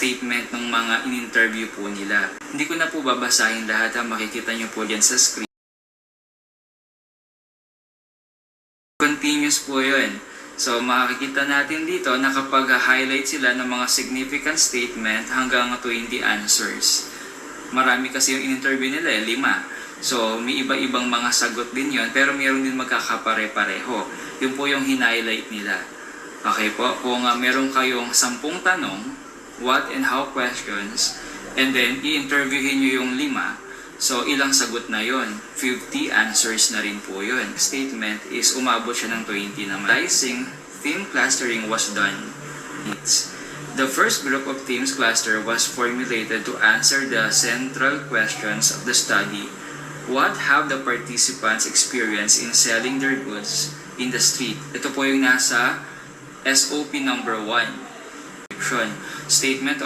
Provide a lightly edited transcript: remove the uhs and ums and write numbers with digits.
statement ng mga in-interview po nila. Hindi ko na po babasahin lahat, makikita nyo po dyan sa screen. Continuous po yun. So makikita natin dito na kapag highlight sila ng mga significant statement hanggang 20 answers. Marami kasi yung in-interview nila 5. So may iba-ibang mga sagot din yon, pero mayroon din magkakapare-pareho. Yun po yung highlight nila. Okay po, kung meron kayong 10 tanong, what and how questions, and then i-interviewin nyo yung 5, so ilang sagot na yon? 50 answers na rin po yun. Statement is umabot siya ng 20 naman. Theme clustering was done. The first group of themes cluster was formulated to answer the central questions of the study. What have the participants experienced in selling their goods in the street? Ito po yung nasa SOP number 1. Statement of